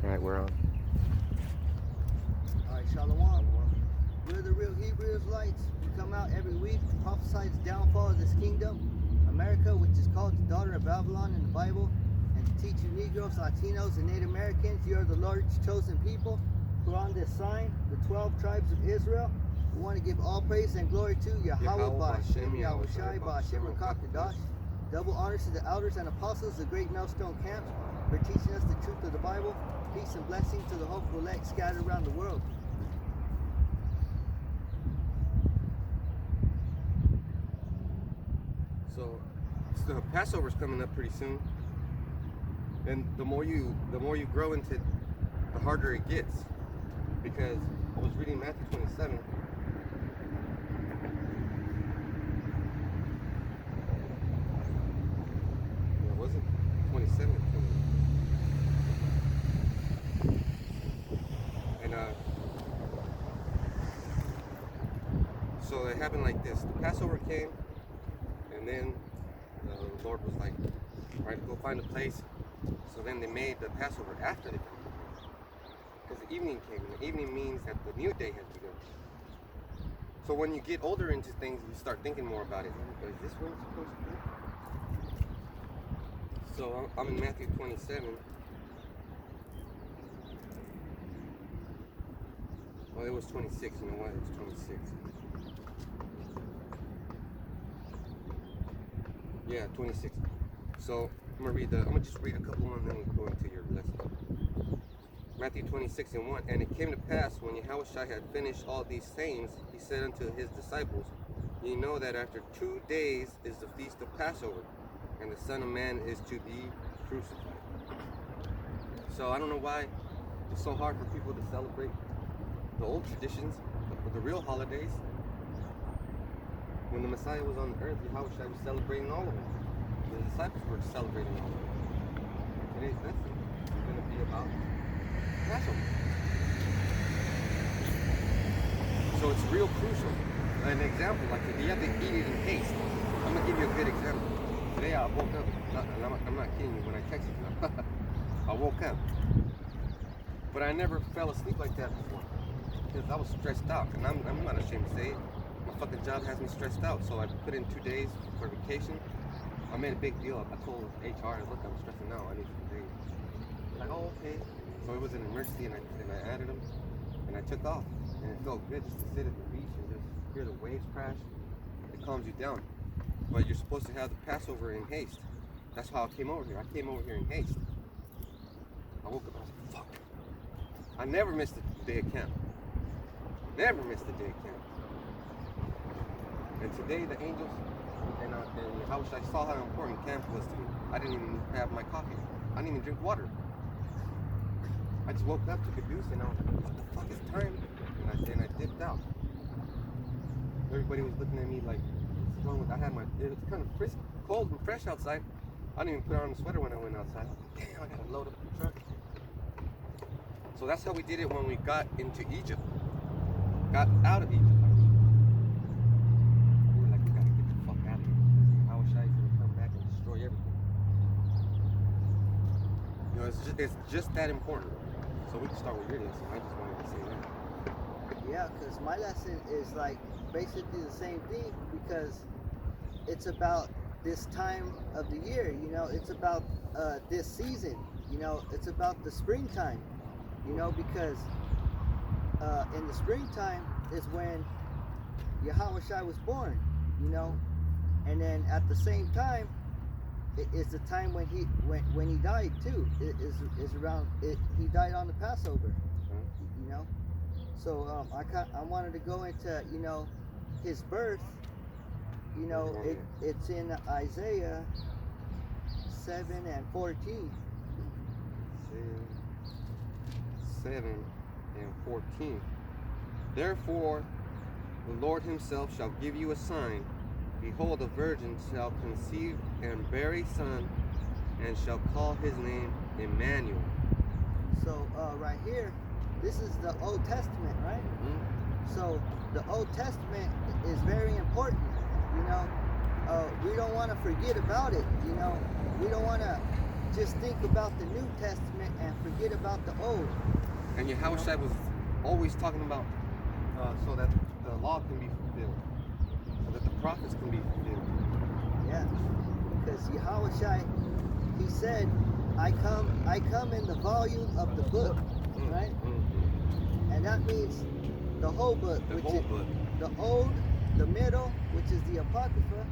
Alright, we're on. Alright, Shalom. We're the real Hebrew Israelites. We come out every week to prophesy the downfall of this kingdom, America, which is called the daughter of Babylon in the Bible, and to teach you Negroes, Latinos, and Native Americans, you are the Lord's chosen people. Put on this sign, the 12 tribes of Israel. We want to give all praise and glory to Yahweh Ba'Shem, Yahushai Ba'Shem Rakakadash. Double honors to the elders and apostles, the great millstone camps, for teaching us the truth of the Bible. Peace and blessings to the hopeful elect scattered around the world. So the Passover's coming up pretty soon, and the more you grow into it, the harder it gets. Because I was reading Matthew 27. Yeah, was it 27 or 20? And so it happened like this. The Passover came, and then the Lord was like, all right, go find a place. So then they made the Passover after they came. Because the evening came, and the evening means that the new day has begun. So when you get older into things, you start thinking more about it. Is this what it's supposed to be? So I'm in Matthew 27. Well, it was 26, you know what? It was 26. Yeah, 26. So I'm gonna just read a couple more and then we'll go into your lesson. Matthew 26:1. And it came to pass when Yahushua had finished all these sayings, he said unto his disciples, ye know that after 2 days is the feast of Passover, and the Son of Man is to be crucified. So I don't know why it's so hard for people to celebrate the old traditions, the real holidays. When the Messiah was on the earth, Yahushua was celebrating all of them. The disciples were celebrating all of them. Today's lesson is going to be about Passover. So it's real crucial. An example, like if you have to eat it in haste. I'm going to give you a good example. Today I woke up, and I'm not kidding you when I texted you. I woke up. But I never fell asleep like that before. Because I was stressed out, and I'm not ashamed to say it. My fucking job has me stressed out, so I put in 2 days for vacation. I made a big deal. I told HR, look, I'm stressing out. I need 2 days. They're like, oh, okay. So it was an emergency, and I added them, and I took off. And it felt good just to sit at the beach and just hear the waves crash. It calms you down. But you're supposed to have the Passover in haste. That's how I came over here. I came over here in haste. I woke up and I was like, fuck. I never missed a day of camp. Never missed a day of camp. And today the angels and I saw how important camp was to me. I didn't even have my coffee. I didn't even drink water. I just woke up, took a deuce, and I was like, what the fuck is time? And I dipped out. Everybody was looking at me like, what's wrong with, it was kind of cold and fresh outside. I didn't even put on a sweater when I went outside. I was like, damn, I gotta load up the truck. So that's how we did it when we got into Egypt. Got out of Egypt. We were like, we gotta get the fuck out of here. Yahushua is gonna come back and destroy everything. You know, it's just that important. So we can start with your lesson. I just wanted to say that. Yeah, because my lesson is like basically the same thing, because it's about this time of the year, you know, it's about this season, you know, it's about the springtime, you know, because in the springtime is when Yahushua was born, you know, and then at the same time it is the time when he died too. It is around it. He died on the Passover, you know. So I wanted to go into, you know, his birth. You know, it's in Isaiah 7:14. 7:14. Therefore, the Lord himself shall give you a sign. Behold, a virgin shall conceive and bear a son, and shall call his name Emmanuel. So right here, this is the Old Testament, right? Mm-hmm. So the Old Testament is very important, you know. We don't want to forget about it, you know. We don't want to just think about the New Testament and forget about the Old. And Yahushua was always talking about so that the law can be fulfilled, so that the prophets can be fulfilled. Yeah, because Yahushua, he said, I come in the volume of the book, right? And that means the whole book, The which whole is book. the Old, the Middle, which is the Apocrypha,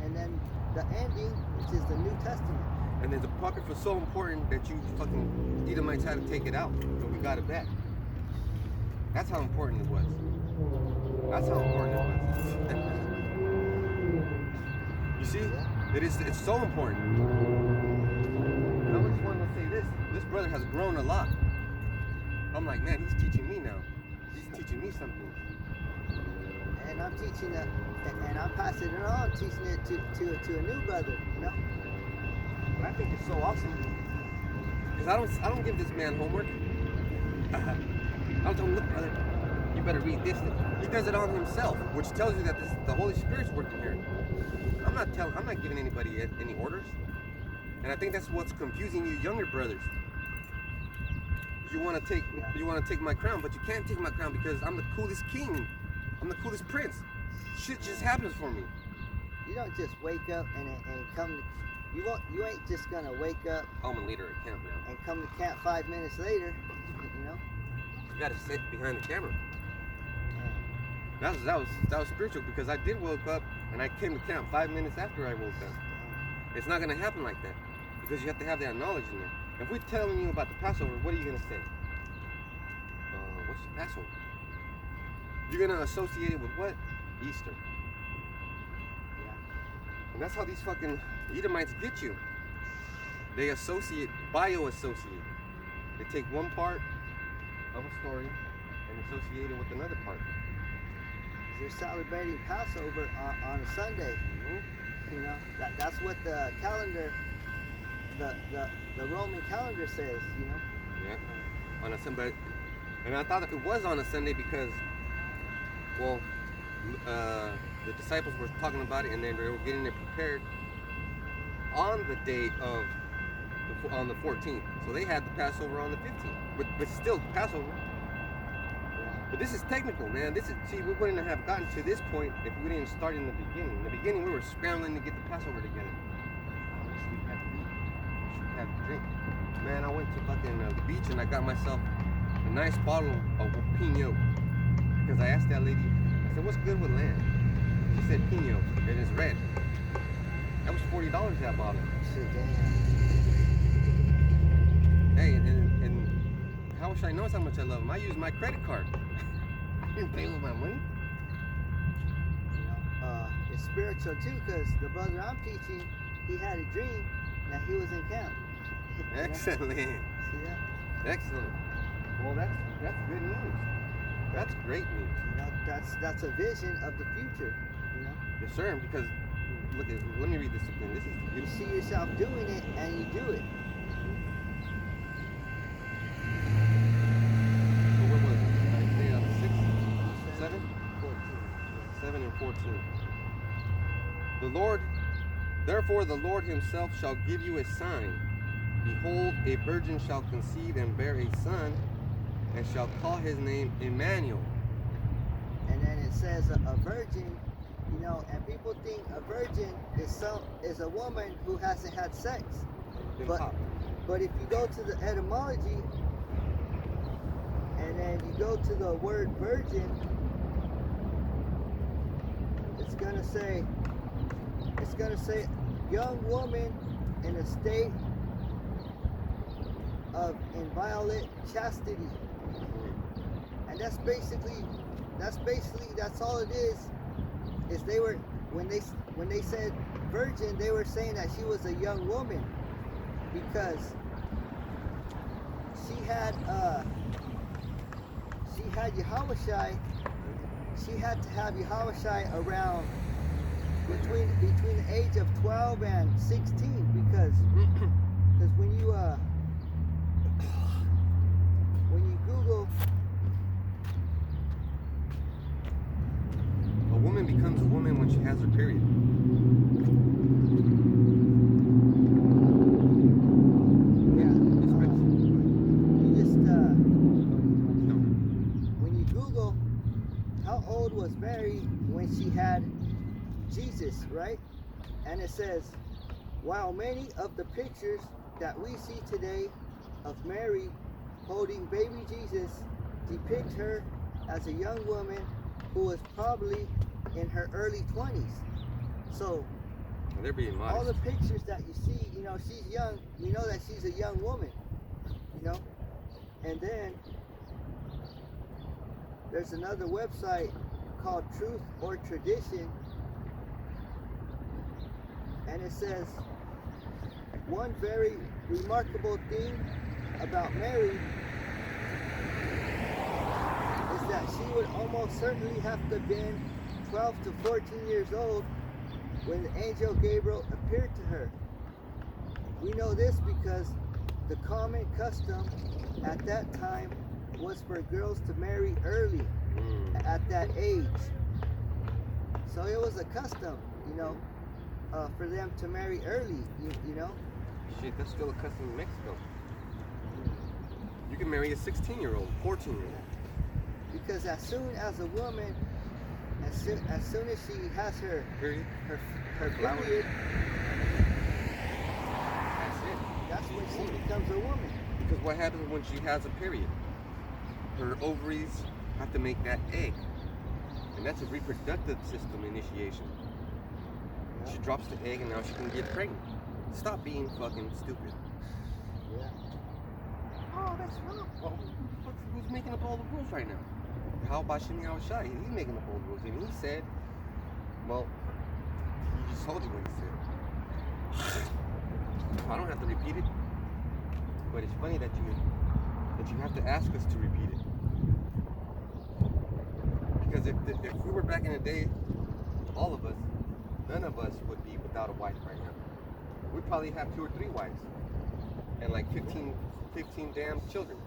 and then the ending, which is the New Testament. And then the Apocrypha was so important that you fucking Edomites had to take it out, but we got it back. That's how important it was. That's how important it was. You see? It's so important. And I just wanted to say this brother has grown a lot. I'm like, man, he's teaching me now. He's teaching me something. And I'm teaching it, and I'm passing it on, teaching it to a new brother, you know? And I think it's so awesome. Because I don't give this man homework. I don't tell him, look, brother, you better read this. He does it on himself, which tells you that the Holy Spirit's working here. I'm not giving anybody any orders. And I think that's what's confusing you younger brothers. You want to take my crown, but you can't take my crown because I'm the coolest king. I'm the coolest prince. Shit just happens for me. You don't just wake up and come. You ain't just gonna wake up. I'm a leader at camp now. And come to camp 5 minutes later, you know. You gotta sit behind the camera. That was spiritual because I did woke up and I came to camp 5 minutes after I woke up. It's not gonna happen like that because you have to have that knowledge in there. If we're telling you about the Passover, what are you gonna say? What's the Passover? You're gonna associate it with what? Easter. Yeah. And that's how these fucking Edomites get you. They bio-associate. They take one part of a story and associate it with another part. They're celebrating Passover on a Sunday. Mm-hmm. You know, that's what the calendar, the Roman calendar says. You know. Yeah. On a Sunday, and I thought it was on a Sunday because, well, the disciples were talking about it and then they were getting it prepared on the day of on the 14th. So they had the Passover on the 15th, but still Passover. But this is technical, man. We wouldn't have gotten to this point if we didn't start in the beginning. In the beginning, we were scrambling to get the Passover together. We had to eat. We had to drink. Man, I went to fucking the beach and I got myself a nice bottle of Pinot. Because I asked that lady, I said, what's good with land? She said Pinot, and it's red. That was $40 that bottle. Shit, damn. Hey, and how much I knows how much I love him? I use my credit card. I didn't pay with my money. You know, it's spiritual too, because the brother I'm teaching, he had a dream that he was in camp. Excellent. See that? Excellent. Well, that's good news. That's great news. You know, that's a vision of the future. You know. Yes, sir. Because let me read this again. This is You beautiful. see yourself doing it, and you do it. So what was it? Isaiah 6, 7? 14. 7 and 14. Therefore the Lord himself shall give you a sign. Behold, a virgin shall conceive and bear a son, and shall call his name Emmanuel. And then it says a virgin, you know, and people think a virgin is a woman who hasn't had sex. But if you go to the etymology, and then you go to the word virgin, it's gonna say young woman in a state of inviolate chastity. And that's all it is they were, when they said virgin, they were saying that she was a young woman, because she had Yahushai. She had to have Yahushai around between the age of 12 and 16, because when you Google, a woman becomes a woman when she has her period. and she had Jesus, right? And it says, while many of the pictures that we see today of Mary holding baby Jesus depict her as a young woman who was probably in her early 20s. So They're being modest. all the pictures that you see, you know, she's young. We know that she's a young woman, you know. And then there's another website called Truth or Tradition, and it says one very remarkable thing about Mary is that she would almost certainly have to have been 12 to 14 years old when the angel Gabriel appeared to her. We know this because the common custom at that time was for girls to marry early at that age. So it was a custom, you know, for them to marry early, you know. Shit, that's still a custom in Mexico. You can marry a 16-year-old, 14-year-old. Because as soon as a woman, as soon as she has her Period. her Flower. period, That's it. that's when She's she woman. becomes a woman. Because what happens when she has a period? Her ovaries have to make that egg. And that's a reproductive system initiation. Yeah. She drops the egg and now she can get pregnant. Stop being fucking stupid. Yeah. Oh, that's wrong. Well, who's making up all the rules right now? How about Shimi Awashai? He's making up all the rules. And he said, well, he just told you what he said. I don't have to repeat it. But it's funny that you have to ask us to repeat it. Because if we were back in the day, all of us, none of us would be without a wife right now. We'd probably have 2 or 3 wives. And like 15 damn children.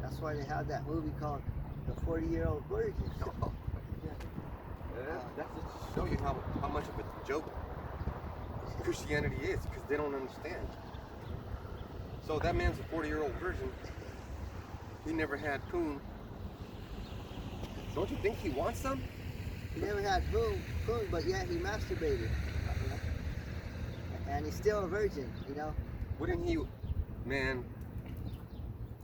That's why they have that movie called The 40-Year-Old Virgin. That's just to show you how much of a joke Christianity is, because they don't understand. So that man's a 40-year-old virgin. He never had poon. Don't you think he wants some? He never had poon, but yet he masturbated. You know? And he's still a virgin, you know? Wouldn't he? Man,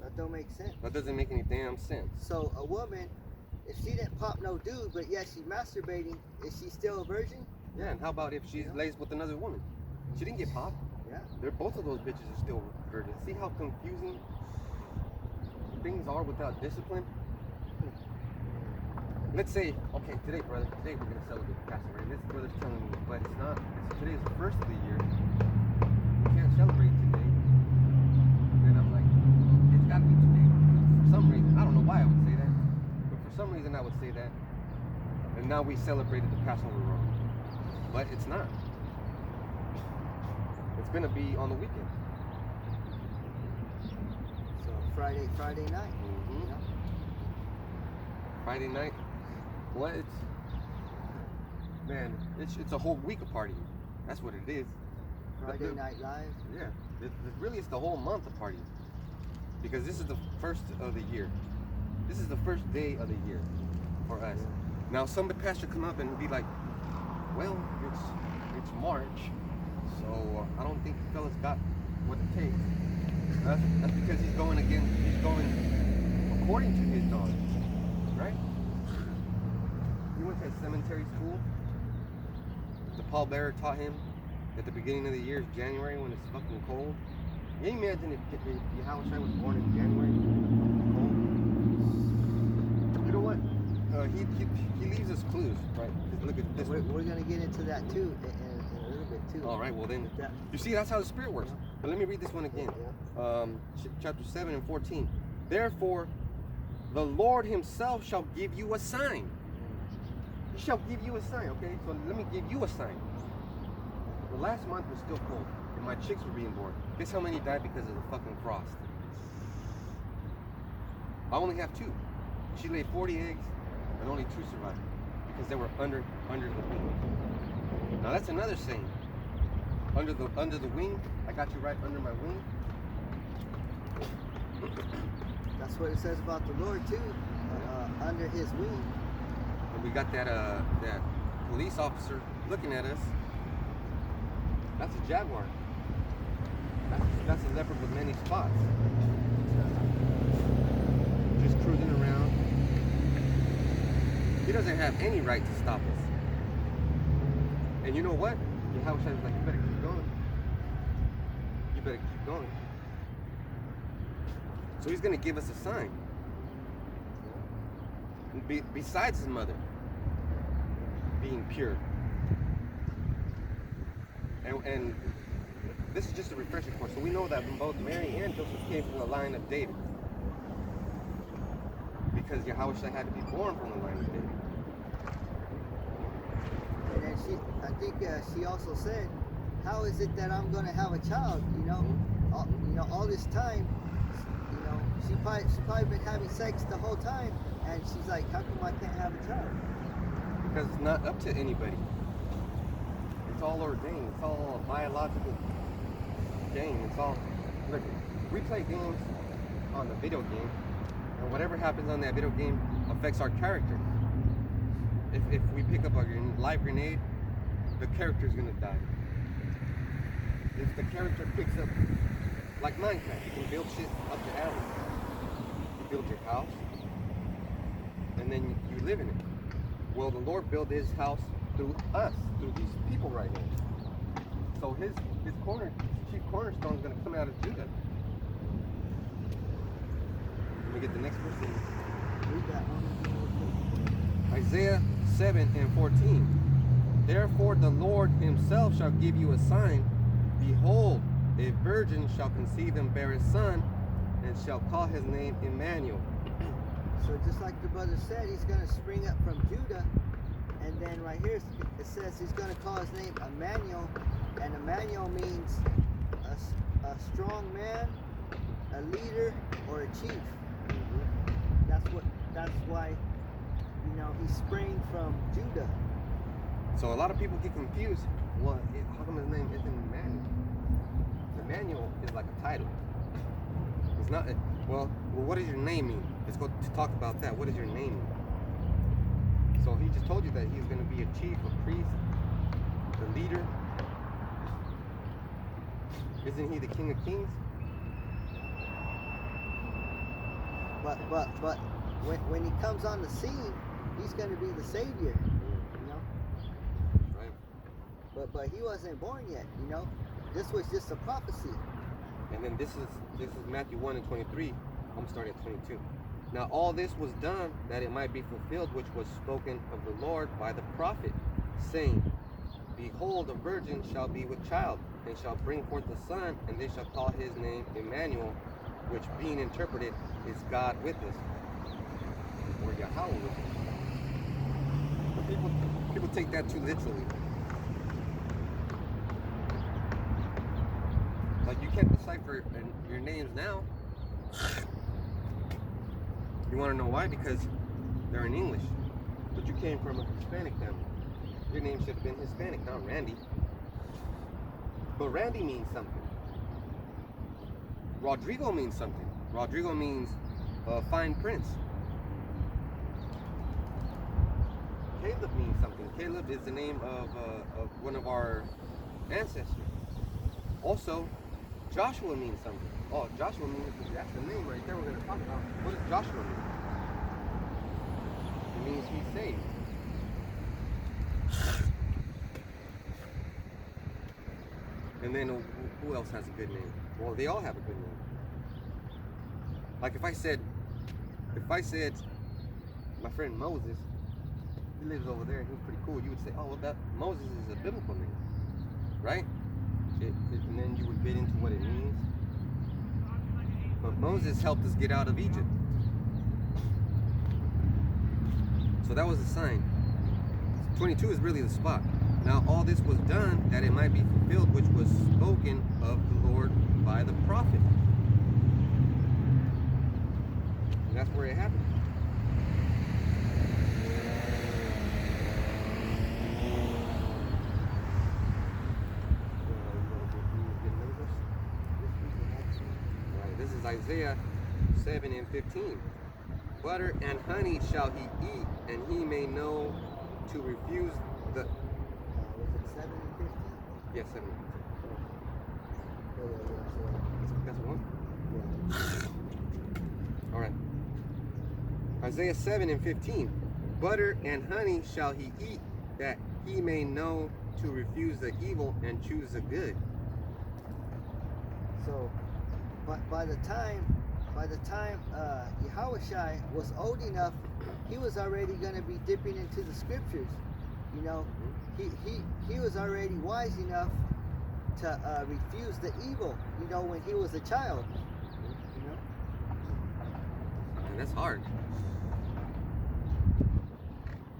That don't make sense. that doesn't make any damn sense. So a woman, if she didn't pop no dude, but yet she's masturbating, is she still a virgin? Yeah, and how about if she lays with another woman? She didn't get popped. Yeah. They're both of those bitches are still virgins. See how confusing things are without discipline? Let's say, okay, today we're gonna celebrate the Passover, and this brother's telling me, but it's not. Today is the first of the year. We can't celebrate today. And I'm like, it's gotta be today. For some reason, I don't know why I would say that, but for some reason I would say that. And now we celebrated the Passover wrong, but it's not. It's gonna be on the weekend. So Friday night. Mm-hmm. You know? Friday night. What? It's a whole week of partying. That's what it is. Friday Night Live. Yeah. Really, it's the whole month of partying. Because this is the first of the year. This is the first day of the year for us. Now, some pastor come up and be like, well, it's March, so I don't think the fella's got what it takes. That's because he's going according to his knowledge, right? He went to a cemetery school. The pallbearer taught him at the beginning of the year is January when it's fucking cold. Can you imagine if Yahushua was born in January? Cold? You know what? He leaves us clues, right? Look at this. We're gonna get into that too in a little bit too. All right, well then, That- you see, that's how the Spirit works. But let me read this one again. Chapter 7 and 14. Therefore, the Lord himself shall give you a sign. He shall give you a sign, okay? So let me give you a sign. The last month was still cold, and my chicks were being born. Guess how many died because of the fucking frost? I only have 2. She laid 40 eggs, and only 2 survived because they were under the wing. Now that's another saying. Under the wing, I got you right under my wing. That's what it says about the Lord too. Under His wing. And we got that police officer looking at us. That's a jaguar. That's a leopard with many spots. Just cruising around. He doesn't have any right to stop us. And you know what? Yahushua was like, you better keep going. You better keep going. So he's going to give us a sign. Besides his mother being pure. And this is just a refresher course. So we know that both Mary and Joseph came from the line of David. Because Yahushua had to be born from the line of David. And then I think she also said, how is it that I'm going to have a child? You know, all this time, you know, she probably been having sex the whole time, and she's like, how come I can't have a child? Because it's not up to anybody. It's all ordained. It's all a biological game. It's all, look, we play games on the video game, and whatever happens on that video game affects our character. If we pick up a live grenade, the character's gonna die. If the character picks up, like Minecraft, you can build shit up the alley. You build your house, and then you live in it. Well, the Lord built his house through us, through these people right here. So his chief cornerstone is gonna come out of Judah. Let me get the next verse. Read that one. Isaiah 7:14. Therefore the Lord himself shall give you a sign. Behold, a virgin shall conceive and bear a son, and shall call his name Emmanuel. So just like the brother said, he's going to spring up from Judah. And then right here it says he's going to call his name Emmanuel. And Emmanuel means a strong man, a leader, or a chief. That's why, you know, he sprang from Judah. So a lot of people get confused. Well, how come his name isn't Emmanuel? Emmanuel is like a title. It's not. Well, what does your name mean? Let's go to talk about that. What does your name mean? So he just told you that he's going to be a chief, a priest, the leader. Isn't he the King of Kings? But when he comes on the scene, he's going to be the savior, you know. Right. But he wasn't born yet, you know. This was just a prophecy. And then this is Matthew 1:23. I'm starting at 22. Now all this was done that it might be fulfilled, which was spoken of the Lord by the prophet, saying, Behold, a virgin shall be with child, and shall bring forth a son, and they shall call his name Emmanuel, which being interpreted is God with us, or Yahweh with us. People take that too literally. Like you can't decipher your names now. You want to know why? Because they're in English. But you came from a Hispanic family. Your name should have been Hispanic, not Randy. But Randy means something. Rodrigo means something. Rodrigo means fine prince. Caleb means something. Caleb is the name of one of our ancestors. Also, Joshua means something. Oh, Joshua means, that's the name right there we're going to talk about. What does Joshua mean? It means he's saved. And then who else has a good name? Well, they all have a good name. Like if I said my friend Moses, he lives over there and he's pretty cool, you would say, oh, well, that Moses is a biblical name, right? And then you would get into what it means. But Moses helped us get out of Egypt. So that was a sign. 22 is really the spot. Now all this was done that it might be fulfilled, which was spoken of the Lord by the prophet. And that's where it happened. Right, this is Isaiah 7:15. Butter and honey shall he eat, and he may know to refuse The was it 7 and 15? yeah, 7. Yeah. That's one. Yeah. All right. Isaiah 7 and 15. Butter and honey shall he eat, that he may know to refuse the evil and choose the good. So, by the time Yahushua was old enough, he was already going to be dipping into the scriptures. You know, he was already wise enough to refuse the evil. You know, when he was a child. You know, And that's hard.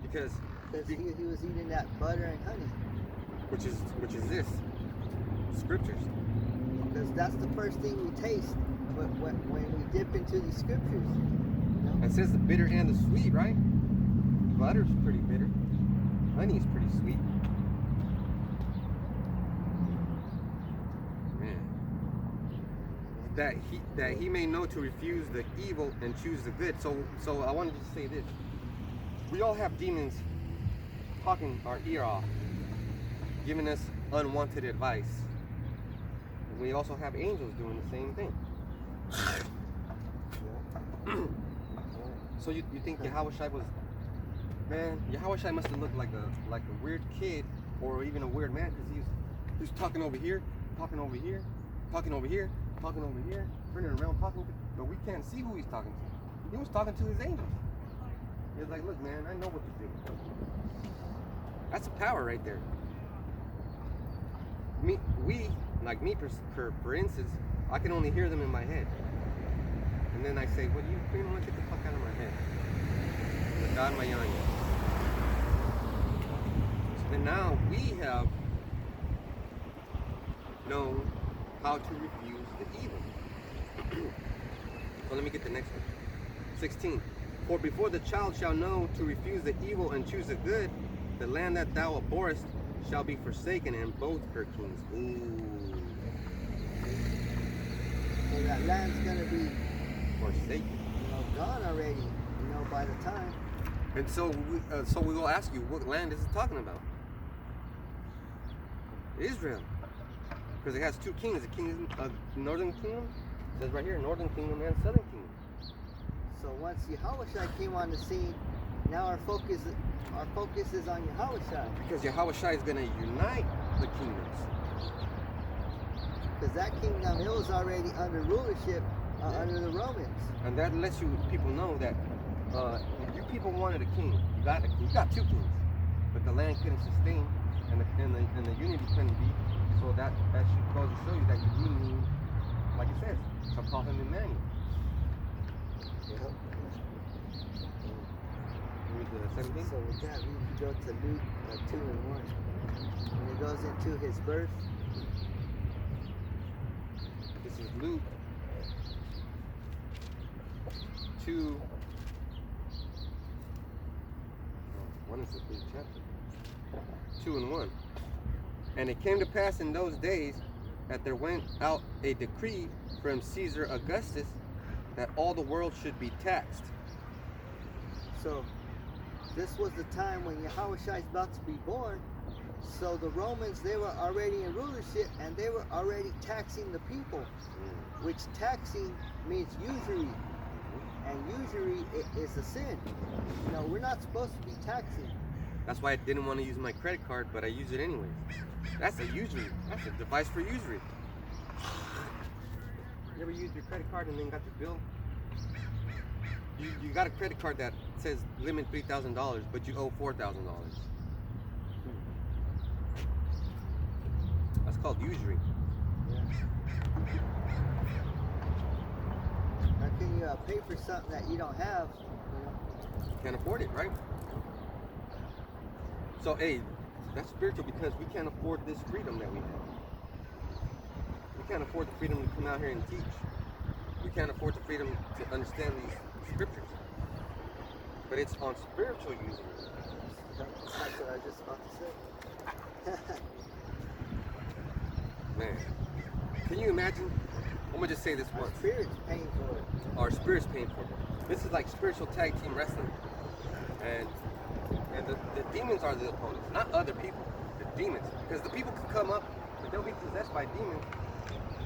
Because he was eating that butter and honey. which is this scriptures. Because that's the first thing we taste when we dip into the scriptures. You know? It says the bitter and the sweet, right? Butter's pretty bitter. Honey's pretty sweet. Man. That he may know to refuse the evil and choose the good. So I wanted to say this. We all have demons talking our ear off, giving us unwanted advice. And we also have angels doing the same thing. So you think Yahushua was, man, Yahushua must have looked like a weird kid or even a weird man, because he was talking over here, talking over here, talking over here, talking over here, turning around talking, but we can't see who he's talking to. He was talking to his angels. He was like, look, man, I know what to do. That's a power right there. Me, for instance, I can only hear them in my head. And then I say, well, you want to get the fuck out of my head. The God Mayanya. So then now we have known how to refuse the evil. So let me get the next one. 16. For before the child shall know to refuse the evil and choose the good, the land that thou abhorrest shall be forsaken, and both her kings. Ooh. So that land's gonna be Forsaken. Gone already. You know, by the time. And so we will ask you, what land is it talking about? Israel. Because it has two kings, the king of northern kingdom, it says right here, northern kingdom and southern kingdom. So once Yahushua came on the scene, now our focus is on Yahushua. Because Yahushua is going to unite the kingdoms. Because that kingdom, it was already under rulership under the Romans. And that lets people know that if you people wanted a king, you got two kings, but the land couldn't sustain, and the unity couldn't be. So that should goes to show you that you do need, like it says, to call him Emmanuel. Read the 17. So with that, we can go to Luke 2 and 1. When it goes into his birth. This is Luke 2. One is the big chapter. 2 and 1. And it came to pass in those days that there went out a decree from Caesar Augustus that all the world should be taxed. So this was the time when Yahushua is about to be born. So the Romans, they were already in rulership and they were already taxing the people, which taxing means usury. And usury is a sin. You know, we're not supposed to be taxing. That's why I didn't want to use my credit card, but I use it anyways. That's a usury. That's a device for usury. You ever used your credit card and then got your bill? You got a credit card that says limit $3,000, but you owe $4,000. That's called usury. Yeah. How can you pay for something that you don't have? You know? Can't afford it, right? So, hey, that's spiritual because we can't afford this freedom that we have. We can't afford the freedom to come out here and teach. We can't afford the freedom to understand these scriptures. But it's on spiritual usury. That's what I was just about to say. Man, can you imagine? I'm gonna just say this Our once. spirit's paying for it. Our spirit's paying for it. This is like spiritual tag team wrestling. And And the demons are the opponents, not other people. The demons, because the people can come up, but they'll be possessed by demons,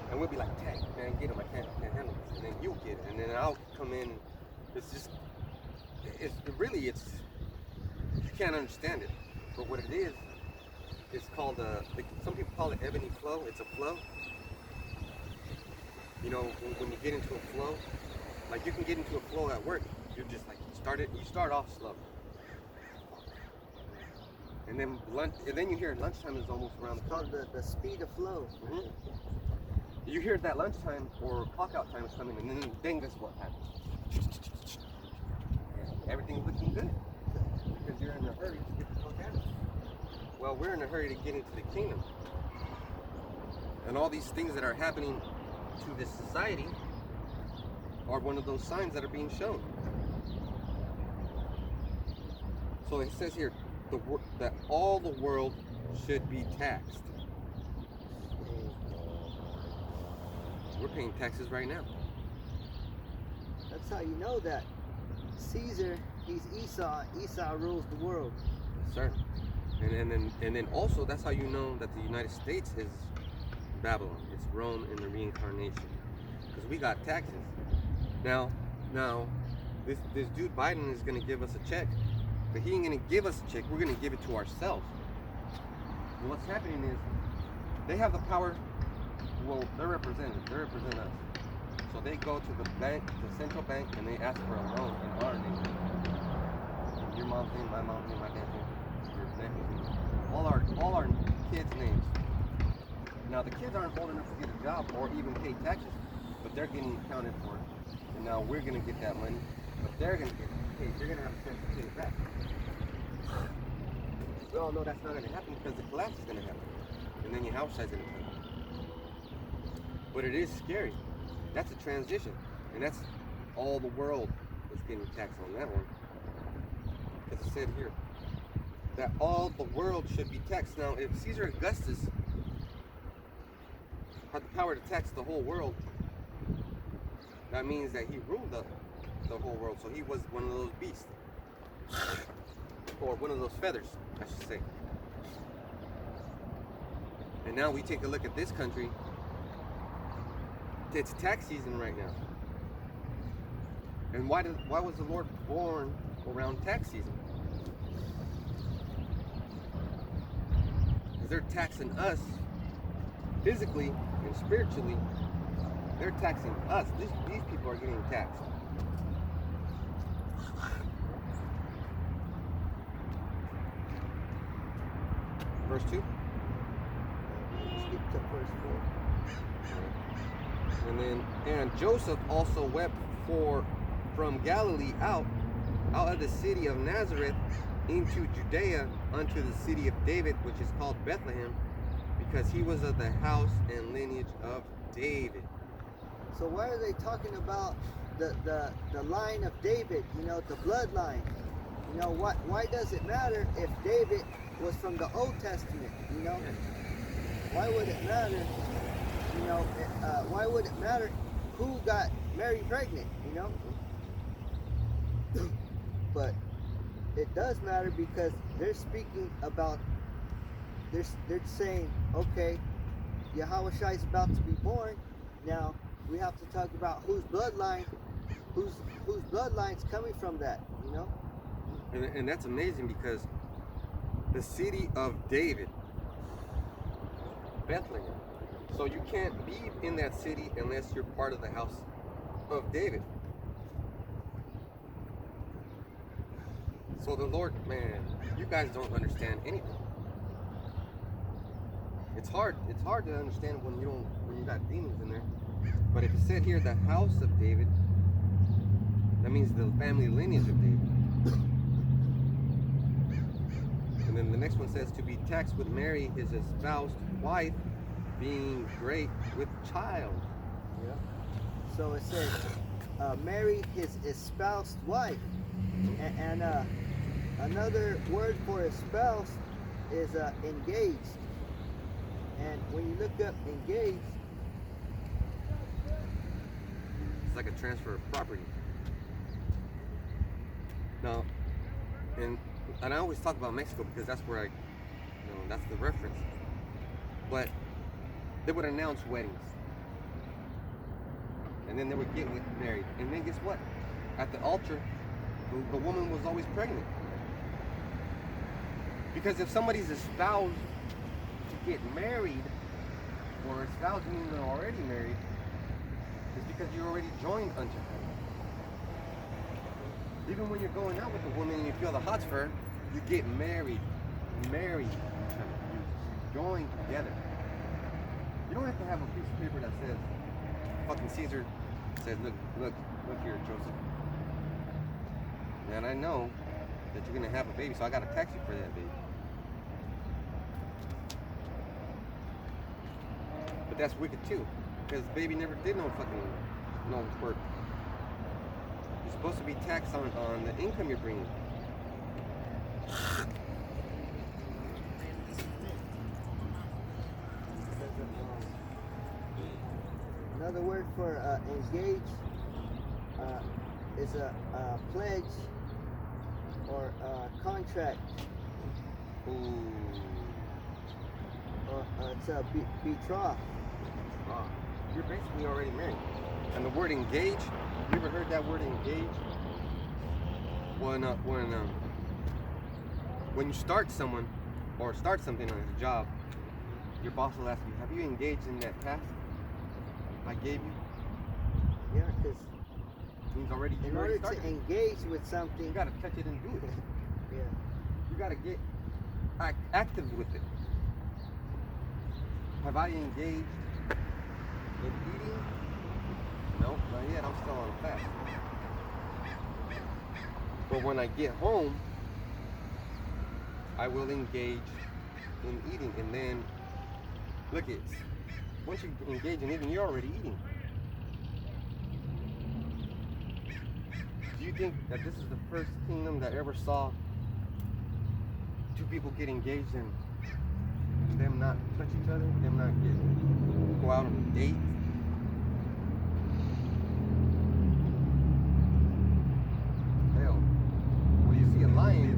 and we'll be like, "Dang, man, get him! I can't handle this." And then you'll get it, and then I'll come in. It's just, it's you can't understand it. But what it is, it's called some people call it ebony flow. It's a flow. You know, when you get into a flow, like you can get into a flow at work. You just like you start off slow. And then you hear lunchtime is almost around the It's corner. called the speed of flow. Mm-hmm. You hear that lunchtime or clock out time is coming, and then guess what happens? Everything's looking good because you're in a hurry to get the fuck out. Well, we're in a hurry to get into the kingdom, and all these things that are happening to this society are one of those signs that are being shown. So it says here that all the world should be taxed. We're paying taxes right now. That's how you know that Caesar, he's Esau. Esau rules the world. Yes, sir. And then also that's how you know that the United States is Babylon. It's Rome in the reincarnation. Because we got taxes. Now this dude Biden is gonna give us a check, but he ain't gonna give us a check. We're gonna give it to ourselves. And what's happening is they have the power. Well, they're representatives. They represent us. So they go to the bank, the central bank, and they ask for a loan in our name. Your mom's name, my mom's name, my dad's name, your nephew's name. All our kids' names. Now the kids aren't old enough to get a job or even pay taxes, but they're getting accounted for. And now we're gonna get that money, but they're gonna get paid. They're gonna have to pay it back. We all know that's not gonna happen because the collapse is gonna happen. And then your house side's gonna come. But it is scary. That's a transition. And that's all the world is getting taxed on that one. Because it said here that all the world should be taxed. Now, if Caesar Augustus had the power to tax the whole world, that means that he ruled the whole world. So he was one of those beasts. Or one of those feathers, I should say. And now we take a look at this country. It's tax season right now. And why was the Lord born around tax season? Because they're taxing us physically and spiritually. They're taxing us. These people are getting taxed. Verse 2. Skip to verse 4. And Joseph also wept from Galilee out of the city of Nazareth into Judea unto the city of David, which is called Bethlehem, because he was of the house and lineage of David. So why are they talking about the line of David? You know, the bloodline. You know, why does it matter if David was from the Old Testament? You know, why would it matter? You know, why would it matter who got Mary pregnant? You know, but it does matter because they're speaking about. They're saying, okay, Yahushua is about to be born. Now we have to talk about whose bloodline's coming from that. You know, and that's amazing because the city of David, Bethlehem. So you can't be in that city unless you're part of the house of David. So the Lord, man, you guys don't understand anything. It's hard to understand when you got demons in there. But if it said here the house of David, that means the family lineage of David. And then the next one says to be taxed with Mary, his espoused wife, being great with child. Yeah. So it says, Mary, his espoused wife, and another word for espoused is engaged. And when you look up engaged, It's like a transfer of property. Now, and I always talk about Mexico because that's where that's the reference. But they would announce weddings, and then they would get married, and then guess what? At the altar, the woman was always pregnant. Because if somebody's espoused to get married, or espoused meaning they're already married, it's because you're already joined unto her. Even when you're going out with a woman and you feel the hots for her, you get married. You join together. You don't have to have a piece of paper that says, fucking Caesar says, look here, Joseph. Man, I know that you're gonna have a baby, so I gotta tax you for that baby. But that's wicked too, because baby never did no work. You're supposed to be taxed on the income you're bringing. Another word for engage is a pledge or a contract. Ooh. Or it's a betroth. You're basically already married. And the word engage, you ever heard that word engage? When you start someone or start something on a job, your boss will ask you, have you engaged in that task I gave you? Yeah, because means already in order to engage with something, you gotta touch it and do it. Yeah. You gotta get active with it. Have I engaged in eating? No, not yet. I'm still on a fast. But when I get home, I will engage in eating. And then, look, once you engage in eating, you're already eating. Do you think that this is the first kingdom that ever saw two people get engaged and them not touch each other, them not go out on a date? Hell, when you see a lion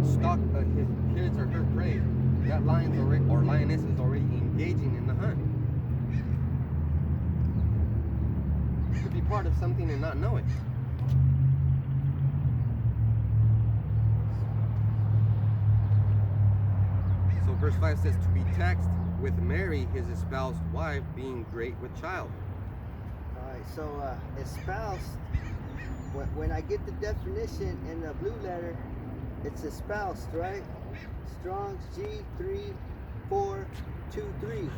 stalk his kids or her prey, that lion's already, or lioness is already engaging in the hunt. You could be part of something and not know it. So verse 5 says, to be taxed with Mary, his espoused wife, being great with child. Alright, so espoused, when I get the definition in the blue letter, it's espoused, right? Strong's G3423.